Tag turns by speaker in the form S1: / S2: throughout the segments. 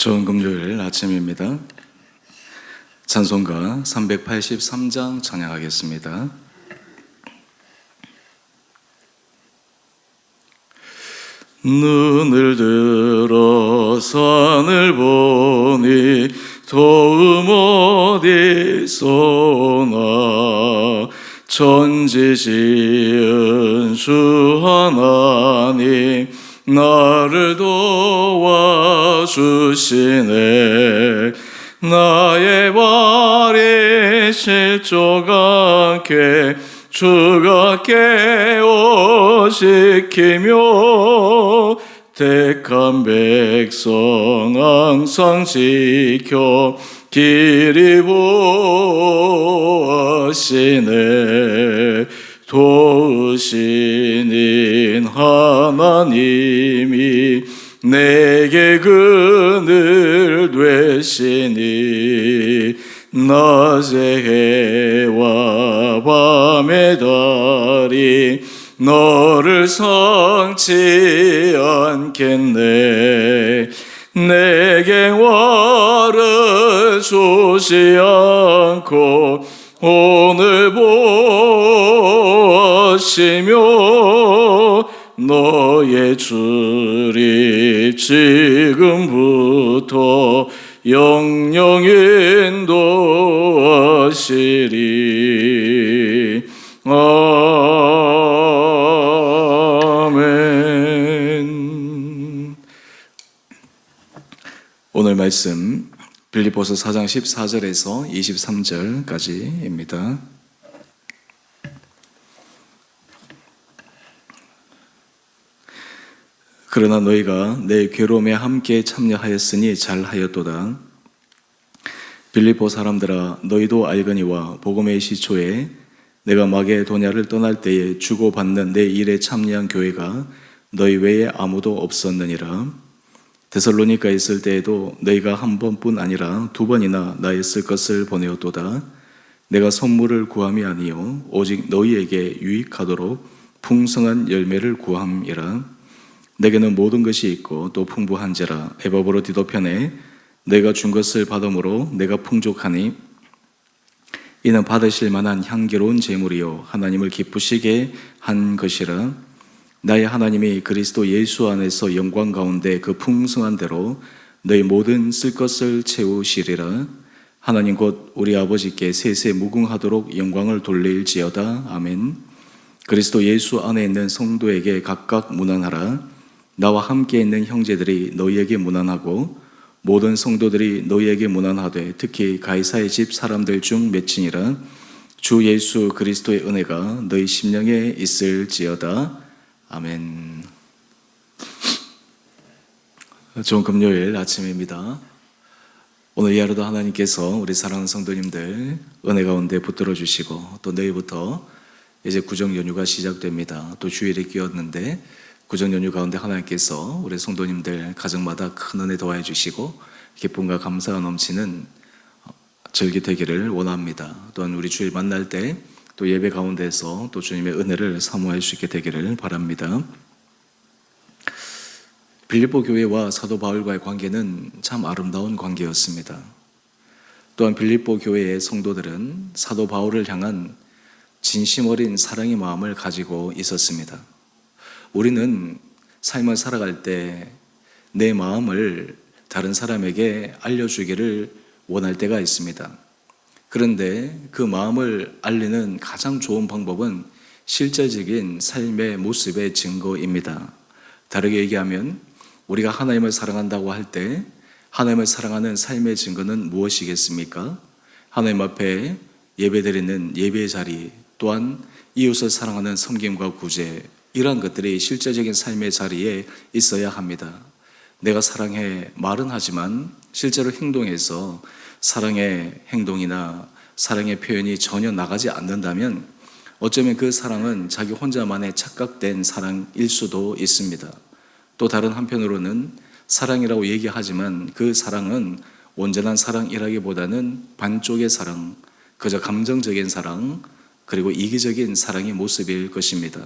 S1: 좋은 금요일 아침입니다. 찬송가 383장 찬양하겠습니다. 눈을 들어 산을 보니 도움 어디서나 천지 지은 주 하나님 나를 도와주시네. 나의 발이 실족 않게 주가 깨어시키며 택한 백성 항상 지켜 길이 보하시네. 도우시는 하나님이 내게 그늘 되시니 낮의 해와 밤의 달이 너를 상치 않겠네. 내게 화를 주지 않고 오늘 보시며 너의 주리 지금부터 영영 인도하시리. 아멘. 오늘 말씀 빌립보서 4장 14절에서 23절까지입니다. 그러나 너희가 내 괴로움에 함께 참여하였으니 잘하였도다. 빌립보 사람들아, 너희도 알거니와 복음의 시초에 내가 마게도냐를 떠날 때에 주고받는 내 일에 참여한 교회가 너희 외에 아무도 없었느니라. 데살로니가에 있을 때에도 너희가 한 번뿐 아니라 두 번이나 나의 쓸 것을 보내었도다. 내가 선물을 구함이 아니요 오직 너희에게 유익하도록 풍성한 열매를 구함이라. 내게는 모든 것이 있고 또 풍부한지라. 에바브로 디도편에 내가 준 것을 받음으로 내가 풍족하니 이는 받으실 만한 향기로운 제물이요 하나님을 기쁘시게 한 것이라. 나의 하나님이 그리스도 예수 안에서 영광 가운데 그 풍성한 대로 너희 모든 쓸 것을 채우시리라. 하나님 곧 우리 아버지께 세세 무궁하도록 영광을 돌릴지어다. 아멘. 그리스도 예수 안에 있는 성도에게 각각 문안하라. 나와 함께 있는 형제들이 너희에게 문안하고 모든 성도들이 너희에게 문안하되 특히 가이사의 집 사람들 중 맺히니라. 주 예수 그리스도의 은혜가 너희 심령에 있을지어다. 아멘. 좋은 금요일 아침입니다. 오늘 이 하루도 하나님께서 우리 사랑하는 성도님들 은혜 가운데 붙들어 주시고 또 내일부터 이제 구정 연휴가 시작됩니다. 또 주일에 끼었는데 구정 연휴 가운데 하나님께서 우리 성도님들 가정마다 큰 은혜 더하여 주시고 기쁨과 감사가 넘치는 절기 되기를 원합니다. 또한 우리 주일 만날 때 또 예배 가운데서 또 주님의 은혜를 사모할 수 있게 되기를 바랍니다. 빌립보 교회와 사도 바울과의 관계는 참 아름다운 관계였습니다. 또한 빌립보 교회의 성도들은 사도 바울을 향한 진심 어린 사랑의 마음을 가지고 있었습니다. 우리는 삶을 살아갈 때 내 마음을 다른 사람에게 알려주기를 원할 때가 있습니다. 그런데 그 마음을 알리는 가장 좋은 방법은 실제적인 삶의 모습의 증거입니다. 다르게 얘기하면 우리가 하나님을 사랑한다고 할 때 하나님을 사랑하는 삶의 증거는 무엇이겠습니까? 하나님 앞에 예배드리는 예배의 자리, 또한 이웃을 사랑하는 섬김과 구제, 이러한 것들이 실제적인 삶의 자리에 있어야 합니다. 내가 사랑해 말은 하지만 실제로 행동에서 사랑의 행동이나 사랑의 표현이 전혀 나가지 않는다면 어쩌면 그 사랑은 자기 혼자만의 착각된 사랑일 수도 있습니다. 또 다른 한편으로는 사랑이라고 얘기하지만 그 사랑은 온전한 사랑이라기보다는 반쪽의 사랑, 그저 감정적인 사랑, 그리고 이기적인 사랑의 모습일 것입니다.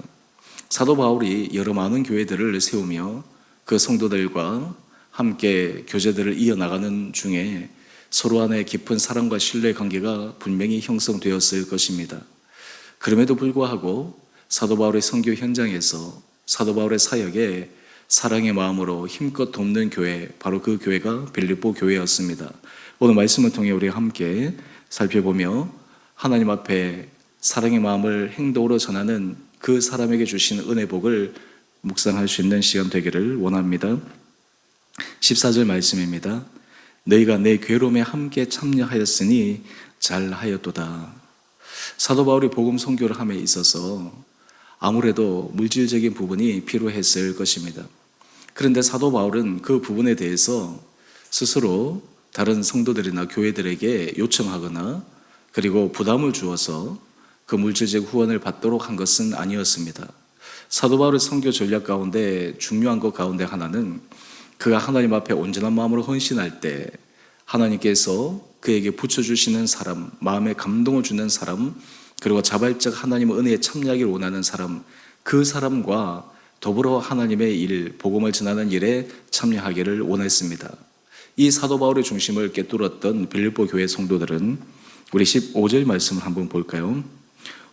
S1: 사도 바울이 여러 많은 교회들을 세우며 그 성도들과 함께 교제들을 이어나가는 중에 서로 안에 깊은 사랑과 신뢰 관계가 분명히 형성되었을 것입니다. 그럼에도 불구하고 사도 바울의 선교 현장에서 사도 바울의 사역에 사랑의 마음으로 힘껏 돕는 교회, 바로 그 교회가 빌립보 교회였습니다. 오늘 말씀을 통해 우리가 함께 살펴보며 하나님 앞에 사랑의 마음을 행동으로 전하는 그 사람에게 주신 은혜 복을 묵상할 수 있는 시간 되기를 원합니다. 14절 말씀입니다. 너희가 내 괴로움에 함께 참여하였으니 잘하였도다. 사도 바울이 복음 선교를 함에 있어서 아무래도 물질적인 부분이 필요했을 것입니다. 그런데 사도 바울은 그 부분에 대해서 스스로 다른 성도들이나 교회들에게 요청하거나 그리고 부담을 주어서 그 물질적 후원을 받도록 한 것은 아니었습니다. 사도 바울의 선교 전략 가운데 중요한 것 가운데 하나는 그가 하나님 앞에 온전한 마음으로 헌신할 때 하나님께서 그에게 붙여주시는 사람, 마음에 감동을 주는 사람, 그리고 자발적 하나님의 은혜에 참여하기를 원하는 사람, 그 사람과 더불어 하나님의 일, 복음을 전하는 일에 참여하기를 원했습니다. 이 사도 바울의 중심을 꿰뚫었던 빌립보 교회 성도들은 우리 15절 말씀을 한번 볼까요?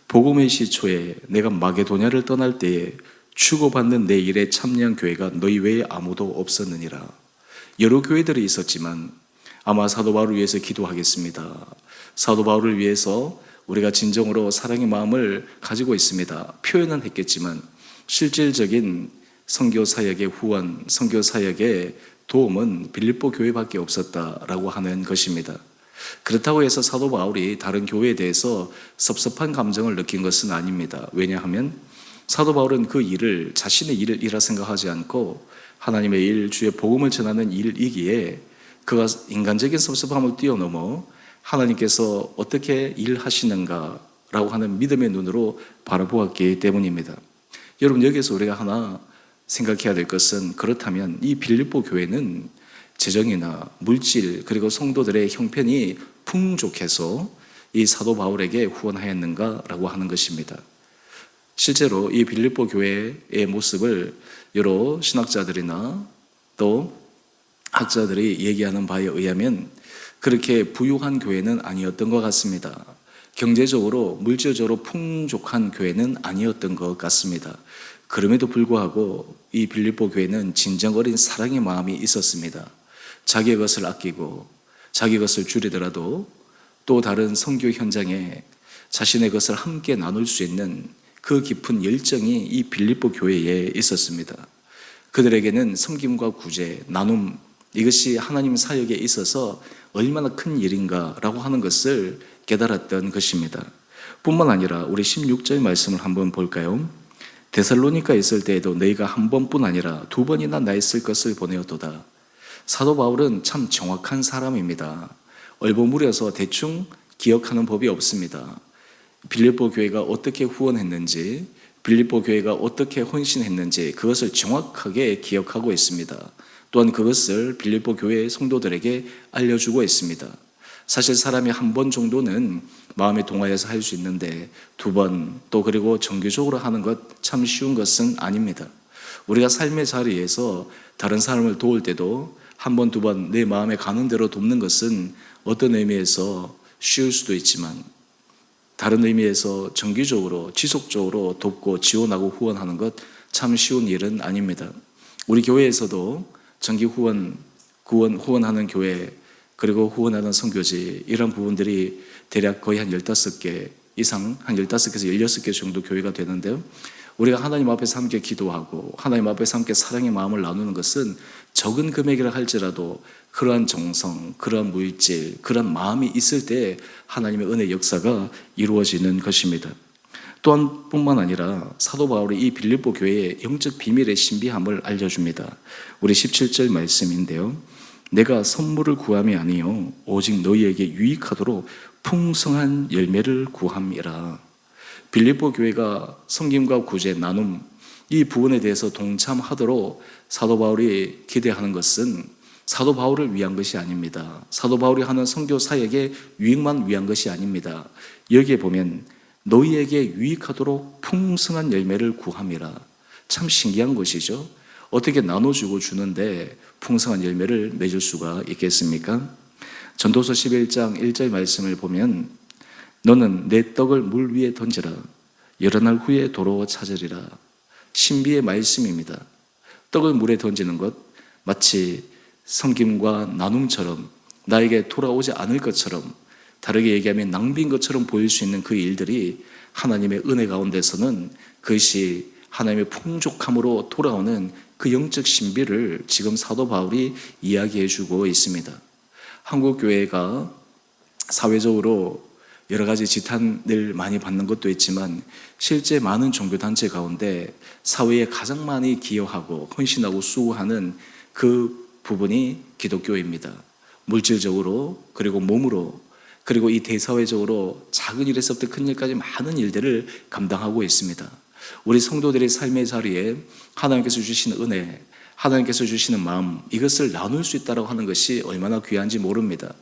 S1: 복음의 시초에 내가 마게도냐를 떠날 때에 주고받는 내 일에 참여한 교회가 너희 외에 아무도 없었느니라. 여러 교회들이 있었지만 아마 사도 바울을 위해서 기도하겠습니다. 사도 바울을 위해서 우리가 진정으로 사랑의 마음을 가지고 있습니다. 표현은 했겠지만 실질적인 선교 사역의 후원, 선교 사역의 도움은 빌립보 교회밖에 없었다라고 하는 것입니다. 그렇다고 해서 사도 바울이 다른 교회에 대해서 섭섭한 감정을 느낀 것은 아닙니다. 왜냐하면 사도 바울은 그 일을 자신의 일이라 생각하지 않고 하나님의 일, 주의 복음을 전하는 일이기에 그가 인간적인 섭섭함을 뛰어넘어 하나님께서 어떻게 일하시는가라고 하는 믿음의 눈으로 바라보았기 때문입니다. 여러분, 여기서 우리가 하나 생각해야 될 것은, 그렇다면 이 빌립보 교회는 재정이나 물질 그리고 성도들의 형편이 풍족해서 이 사도 바울에게 후원하였는가라고 하는 것입니다. 실제로 이 빌립보 교회의 모습을 여러 신학자들이나 또 학자들이 얘기하는 바에 의하면 그렇게 부유한 교회는 아니었던 것 같습니다. 경제적으로 물질적으로 풍족한 교회는 아니었던 것 같습니다. 그럼에도 불구하고 이 빌립보 교회는 진정 어린 사랑의 마음이 있었습니다. 자기의 것을 아끼고 자기 것을 줄이더라도 또 다른 선교 현장에 자신의 것을 함께 나눌 수 있는 그 깊은 열정이 이 빌립보 교회에 있었습니다. 그들에게는 섬김과 구제, 나눔, 이것이 하나님 사역에 있어서 얼마나 큰 일인가라고 하는 것을 깨달았던 것입니다. 뿐만 아니라 우리 16절 말씀을 한번 볼까요? 데살로니가에 있을 때에도 너희가 한 번뿐 아니라 두 번이나 나 있을 것을 보내었도다. 사도 바울은 참 정확한 사람입니다. 얼버무려서 대충 기억하는 법이 없습니다. 빌립보 교회가 어떻게 후원했는지, 빌립보 교회가 어떻게 헌신했는지 그것을 정확하게 기억하고 있습니다. 또한 그것을 빌립보 교회의 성도들에게 알려주고 있습니다. 사실 사람이 한 번 정도는 마음에 동하여서 할 수 있는데 두 번, 또 그리고 정기적으로 하는 것 참 쉬운 것은 아닙니다. 우리가 삶의 자리에서 다른 사람을 도울 때도 한 번, 두 번 내 마음에 가는 대로 돕는 것은 어떤 의미에서 쉬울 수도 있지만 다른 의미에서 정기적으로 지속적으로 돕고 지원하고 후원하는 것 참 쉬운 일은 아닙니다. 우리 교회에서도 정기 후원하는 교회, 그리고 후원하는 선교지, 이런 부분들이 대략 거의 한 15개 이상, 한 15개에서 16개 정도 교회가 되는데요. 우리가 하나님 앞에서 함께 기도하고 하나님 앞에서 함께 사랑의 마음을 나누는 것은 적은 금액이라 할지라도 그러한 정성, 그러한 물질, 그러한 마음이 있을 때 하나님의 은혜 역사가 이루어지는 것입니다. 또한 뿐만 아니라 사도 바울이 이 빌립보 교회의 영적 비밀의 신비함을 알려줍니다. 우리 17절 말씀인데요. 내가 선물을 구함이 아니요 오직 너희에게 유익하도록 풍성한 열매를 구함이라. 빌립보 교회가 섬김과 구제, 나눔, 이 부분에 대해서 동참하도록 사도 바울이 기대하는 것은 사도 바울을 위한 것이 아닙니다. 사도 바울이 하는 선교 사역의 유익만 위한 것이 아닙니다. 여기에 보면 너희에게 유익하도록 풍성한 열매를 구함이라. 참 신기한 것이죠. 어떻게 나눠주고 주는데 풍성한 열매를 맺을 수가 있겠습니까? 전도서 11장 1절 말씀을 보면 너는 내 떡을 물 위에 던지라. 여러 날 후에 도로 찾으리라. 신비의 말씀입니다. 떡을 물에 던지는 것 마치 섬김과 나눔처럼 나에게 돌아오지 않을 것처럼, 다르게 얘기하면 낭비인 것처럼 보일 수 있는 그 일들이 하나님의 은혜 가운데서는 그것이 하나님의 풍족함으로 돌아오는 그 영적 신비를 지금 사도 바울이 이야기해 주고 있습니다. 한국 교회가 사회적으로 여러 가지 지탄을 많이 받는 것도 있지만 실제 많은 종교단체 가운데 사회에 가장 많이 기여하고 헌신하고 수고하는 그 부분이 기독교입니다. 물질적으로, 그리고 몸으로, 그리고 이 대사회적으로 작은 일에서부터 큰 일까지 많은 일들을 감당하고 있습니다. 우리 성도들의 삶의 자리에 하나님께서 주시는 은혜, 하나님께서 주시는 마음, 이것을 나눌 수 있다고 하는 것이 얼마나 귀한지 모릅니다.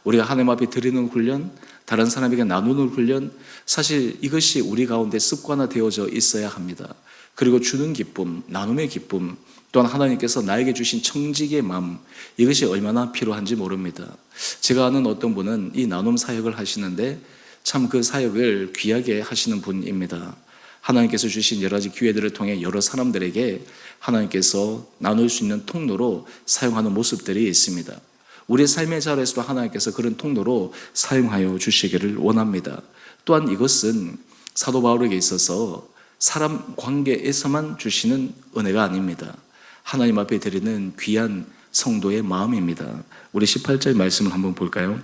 S1: 우리가 하나님 앞에 드리는 훈련, 다른 사람에게 나누는 훈련, 사실 이것이 우리 가운데 습관화되어져 있어야 합니다. 그리고 주는 기쁨, 나눔의 기쁨, 또한 하나님께서 나에게 주신 청지기의 마음, 이것이 얼마나 필요한지 모릅니다. 제가 아는 어떤 분은 이 나눔 사역을 하시는데 참 그 사역을 귀하게 하시는 분입니다. 하나님께서 주신 여러 가지 기회들을 통해 여러 사람들에게 하나님께서 나눌 수 있는 통로로 사용하는 모습들이 있습니다. 우리의 삶의 자리에서도 하나님께서 그런 통로로 사용하여 주시기를 원합니다. 또한 이것은 사도 바울에게 있어서 사람 관계에서만 주시는 은혜가 아닙니다. 하나님 앞에 드리는 귀한 성도의 마음입니다. 우리 18절 말씀을 한번 볼까요?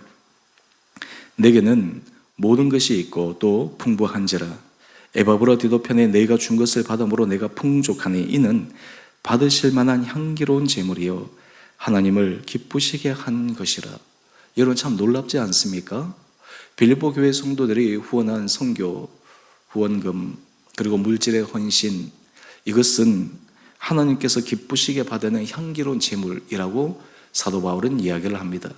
S1: 내게는 모든 것이 있고 또 풍부한지라. 에바브라 디도편에 너희가 준 것을 받음으로 내가 풍족하니 이는 받으실 만한 향기로운 제물이요 하나님을 기쁘시게 한 것이라. 여러분 참 놀랍지 않습니까? 빌립보 교회 성도들이 후원한 선교, 후원금, 그리고 물질의 헌신, 이것은 하나님께서 기쁘시게 받는 향기로운 제물이라고 사도 바울은 이야기를 합니다.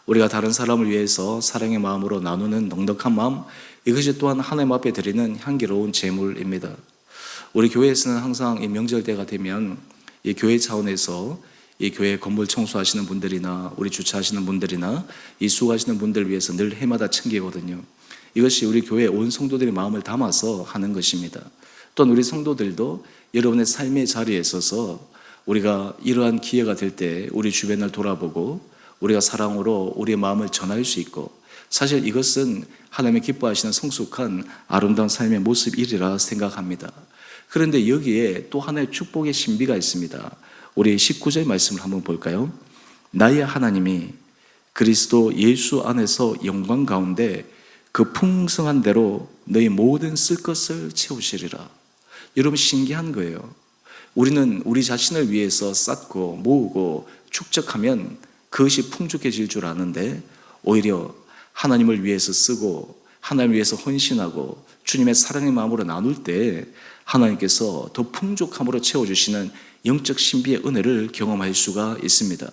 S1: 우리가 다른 사람을 위해서 사랑의 마음으로 나누는 넉넉한 마음, 이것이 또한 하나님 앞에 드리는 향기로운 제물입니다. 우리 교회에서는 항상 이 명절 때가 되면 이 교회 차원에서 이 교회 건물 청소하시는 분들이나 우리 주차하시는 분들이나 이 수고하시는 분들을 위해서 늘 해마다 챙기거든요. 이것이 우리 교회 온 성도들의 마음을 담아서 하는 것입니다. 또한 우리 성도들도 여러분의 삶의 자리에 있어서 우리가 이러한 기회가 될 때 우리 주변을 돌아보고 우리가 사랑으로 우리의 마음을 전할 수 있고, 사실 이것은 하나님의 기뻐하시는 성숙한 아름다운 삶의 모습이리라 생각합니다. 그런데 여기에 또 하나의 축복의 신비가 있습니다. 우리 19절 말씀을 한번 볼까요? 나의 하나님이 그리스도 예수 안에서 영광 가운데 그 풍성한 대로 너희 모든 쓸 것을 채우시리라. 여러분 신기한 거예요. 우리는 우리 자신을 위해서 쌓고 모으고 축적하면 그것이 풍족해질 줄 아는데 오히려 하나님을 위해서 쓰고 하나님을 위해서 헌신하고 주님의 사랑의 마음으로 나눌 때 하나님께서 더 풍족함으로 채워주시는 영적 신비의 은혜를 경험할 수가 있습니다.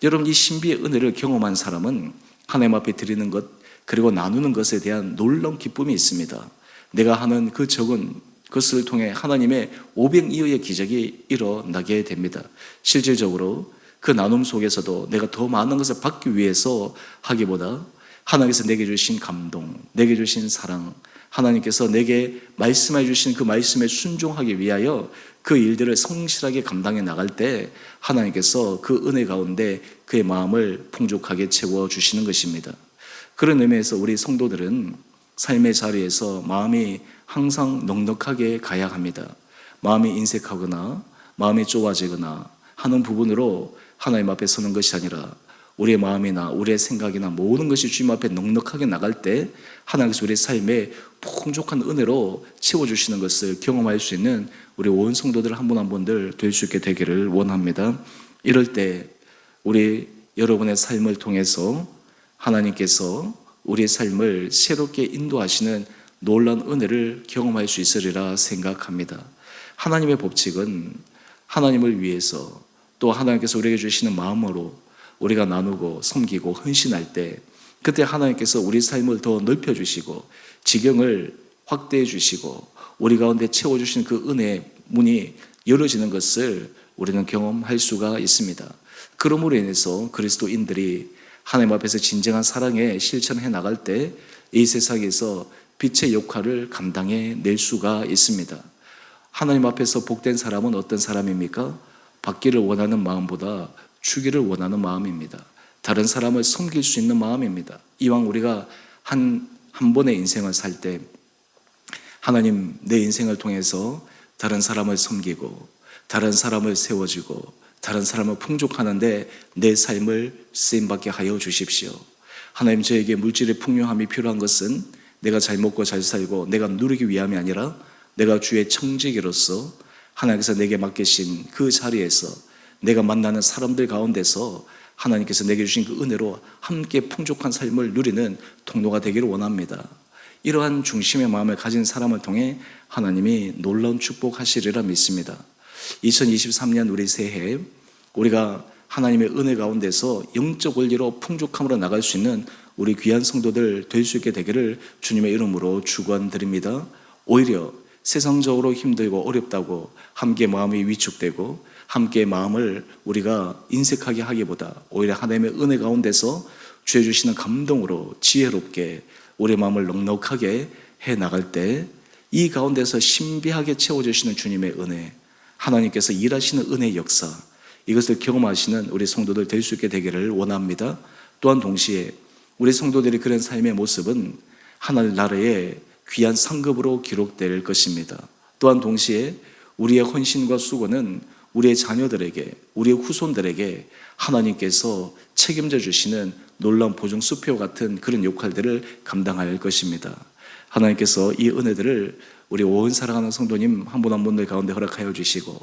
S1: 여러분 이 신비의 은혜를 경험한 사람은 하나님 앞에 드리는 것 그리고 나누는 것에 대한 놀라운 기쁨이 있습니다. 내가 하는 그 적은 것을 통해 하나님의 오병이어의 기적이 일어나게 됩니다. 실질적으로 그 나눔 속에서도 내가 더 많은 것을 받기 위해서 하기보다 하나님께서 내게 주신 감동, 내게 주신 사랑, 하나님께서 내게 말씀해 주신 그 말씀에 순종하기 위하여 그 일들을 성실하게 감당해 나갈 때 하나님께서 그 은혜 가운데 그의 마음을 풍족하게 채워주시는 것입니다. 그런 의미에서 우리 성도들은 삶의 자리에서 마음이 항상 넉넉하게 가야 합니다. 마음이 인색하거나 마음이 좁아지거나 하는 부분으로 하나님 앞에 서는 것이 아니라 우리의 마음이나 우리의 생각이나 모든 것이 주님 앞에 넉넉하게 나갈 때 하나님께서 우리의 삶에 풍족한 은혜로 채워주시는 것을 경험할 수 있는 우리 온 성도들 한 분 한 분들 될 수 있게 되기를 원합니다. 이럴 때 우리 여러분의 삶을 통해서 하나님께서 우리의 삶을 새롭게 인도하시는 놀라운 은혜를 경험할 수 있으리라 생각합니다. 하나님의 법칙은 하나님을 위해서 또 하나님께서 우리에게 주시는 마음으로 우리가 나누고 섬기고 헌신할 때 그때 하나님께서 우리 삶을 더 넓혀주시고 지경을 확대해 주시고 우리 가운데 채워주신 그 은혜의 문이 열어지는 것을 우리는 경험할 수가 있습니다. 그러므로 인해서 그리스도인들이 하나님 앞에서 진정한 사랑에 실천해 나갈 때 이 세상에서 빛의 역할을 감당해 낼 수가 있습니다. 하나님 앞에서 복된 사람은 어떤 사람입니까? 받기를 원하는 마음보다 주기를 원하는 마음입니다. 다른 사람을 섬길 수 있는 마음입니다. 이왕 우리가 한 번의 인생을 살 때 하나님, 내 인생을 통해서 다른 사람을 섬기고 다른 사람을 세워주고 다른 사람을 풍족하는데 내 삶을 쓰임받게 하여 주십시오. 하나님, 저에게 물질의 풍요함이 필요한 것은 내가 잘 먹고 잘 살고 내가 누리기 위함이 아니라 내가 주의 청지기로서 하나님께서 내게 맡기신 그 자리에서 내가 만나는 사람들 가운데서 하나님께서 내게 주신 그 은혜로 함께 풍족한 삶을 누리는 통로가 되기를 원합니다. 이러한 중심의 마음을 가진 사람을 통해 하나님이 놀라운 축복하시리라 믿습니다. 2023년 우리 새해 우리가 하나님의 은혜 가운데서 영적 원리로 풍족함으로 나갈 수 있는 우리 귀한 성도들 될 수 있게 되기를 주님의 이름으로 축원드립니다. 오히려 세상적으로 힘들고 어렵다고 함께 마음이 위축되고 함께 마음을 우리가 인색하게 하기보다 오히려 하나님의 은혜 가운데서 주의 주시는 감동으로 지혜롭게 우리의 마음을 넉넉하게 해 나갈 때 이 가운데서 신비하게 채워주시는 주님의 은혜, 하나님께서 일하시는 은혜의 역사, 이것을 경험하시는 우리 성도들 될 수 있게 되기를 원합니다. 또한 동시에 우리 성도들이 그런 삶의 모습은 하늘 나라의 귀한 상급으로 기록될 것입니다. 또한 동시에 우리의 헌신과 수고는 우리의 자녀들에게, 우리의 후손들에게 하나님께서 책임져 주시는 놀라운 보증수표 같은 그런 역할들을 감당할 것입니다. 하나님께서 이 은혜들을 우리 온 사랑하는 성도님 한 분 한 분들 가운데 허락하여 주시고,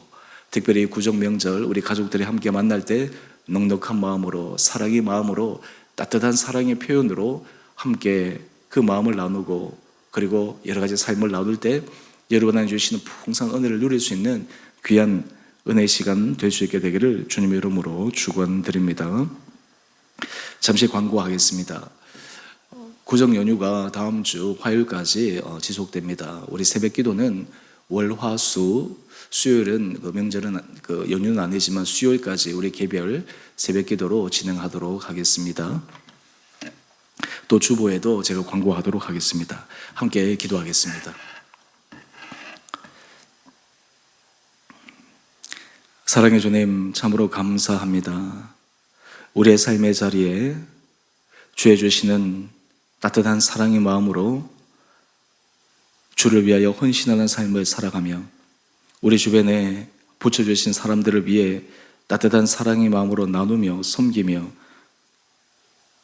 S1: 특별히 구정 명절 우리 가족들이 함께 만날 때 넉넉한 마음으로, 사랑의 마음으로, 따뜻한 사랑의 표현으로 함께 그 마음을 나누고, 그리고 여러 가지 삶을 나눌 때 여러분한테 주시는 풍성한 은혜를 누릴 수 있는 귀한 은혜의 시간 될 수 있게 되기를 주님의 이름으로 축원드립니다. 잠시 광고하겠습니다. 구정 연휴가 다음 주 화요일까지 지속됩니다. 우리 새벽 기도는 월, 화, 수, 수요일은 명절은 연휴는 아니지만 수요일까지 우리 개별 새벽 기도로 진행하도록 하겠습니다. 또 주보에도 제가 광고하도록 하겠습니다. 함께 기도하겠습니다. 사랑의 주님, 참으로 감사합니다. 우리의 삶의 자리에 주의 주시는 따뜻한 사랑의 마음으로 주를 위하여 헌신하는 삶을 살아가며 우리 주변에 붙여주신 사람들을 위해 따뜻한 사랑의 마음으로 나누며 섬기며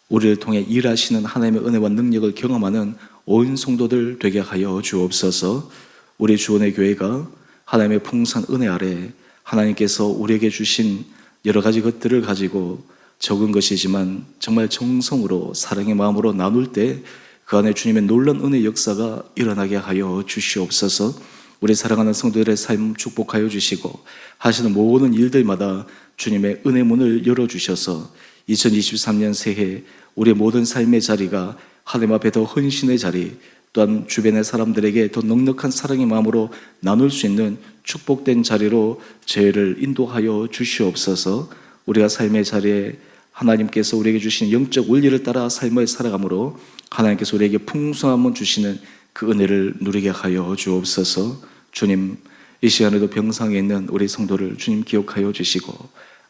S1: 우리를 통해 일하시는 하나님의 은혜와 능력을 경험하는 온 성도들 되게 하여 주옵소서. 우리 주원의 교회가 하나님의 풍성한 은혜 아래 하나님께서 우리에게 주신 여러 가지 것들을 가지고 적은 것이지만 정말 정성으로 사랑의 마음으로 나눌 때 그 안에 주님의 놀라운 은혜의 역사가 일어나게 하여 주시옵소서. 우리 사랑하는 성도들의 삶 축복하여 주시고 하시는 모든 일들마다 주님의 은혜 문을 열어주셔서 2023년 새해 우리의 모든 삶의 자리가 하나님 앞에 더 헌신의 자리, 또한 주변의 사람들에게 더 넉넉한 사랑의 마음으로 나눌 수 있는 축복된 자리로 저희를 인도하여 주시옵소서. 우리가 삶의 자리에 하나님께서 우리에게 주신 영적 원리를 따라 삶을 살아가므로 하나님께서 우리에게 풍성함을 주시는 그 은혜를 누리게 하여 주옵소서. 주님, 이 시간에도 병상에 있는 우리 성도를 주님 기억하여 주시고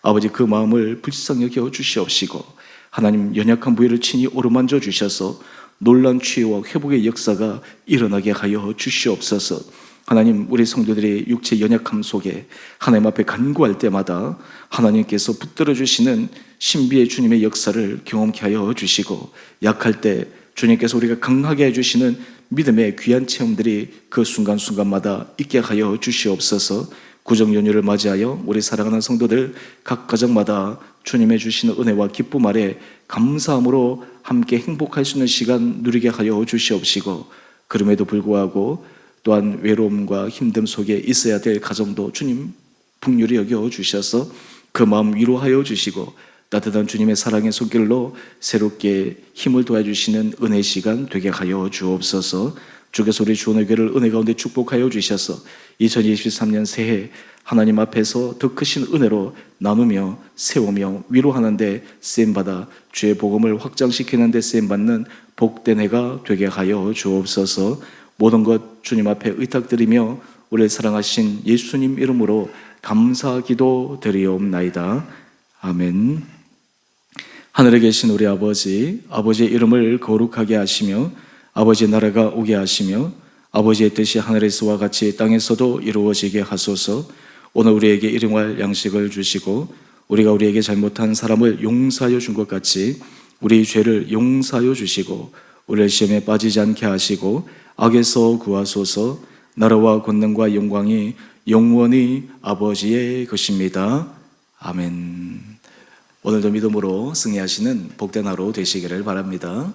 S1: 아버지 그 마음을 불쌍히 여겨 주시옵시고 하나님 연약한 부위를 친히 어루만져 주셔서 놀라운 치유와 회복의 역사가 일어나게 하여 주시옵소서. 하나님, 우리 성도들의 육체 연약함 속에 하나님 앞에 간구할 때마다 하나님께서 붙들어 주시는 신비의 주님의 역사를 경험케 하여 주시고 약할 때 주님께서 우리가 강하게 해주시는 믿음의 귀한 체험들이 그 순간순간마다 있게 하여 주시옵소서. 구정 연휴를 맞이하여 우리 사랑하는 성도들 각 가정마다 주님의 주시는 은혜와 기쁨 아래 감사함으로 함께 행복할 수 있는 시간 누리게 하여 주시옵시고 그럼에도 불구하고 또한 외로움과 힘듦 속에 있어야 될 가정도 주님 긍휼히 여겨 주셔서 그 마음 위로하여 주시고 따뜻한 주님의 사랑의 손길로 새롭게 힘을 도와주시는 은혜 시간 되게 하여 주옵소서. 주께서 우리 주원의 교회를 은혜 가운데 축복하여 주셔서 2023년 새해 하나님 앞에서 더 크신 은혜로 나누며 세우며 위로하는 데 쓰임받아 주의 복음을 확장시키는 데 쓰임받는 복된 해가 되게 하여 주옵소서. 모든 것 주님 앞에 의탁드리며 우리를 사랑하신 예수님 이름으로 감사기도 드리옵나이다. 아멘. 하늘에 계신 우리 아버지, 아버지의 이름을 거룩하게 하시며 아버지의 나라가 오게 하시며 아버지의 뜻이 하늘에서와 같이 땅에서도 이루어지게 하소서. 오늘 우리에게 일용할 양식을 주시고 우리가 우리에게 잘못한 사람을 용서하여 준 것 같이 우리 죄를 용서하여 주시고 우리를 시험에 빠지지 않게 하시고 악에서 구하소서. 나라와 권능과 영광이 영원히 아버지의 것입니다. 아멘. 오늘도 믿음으로 승리하시는 복된 하루 되시기를 바랍니다.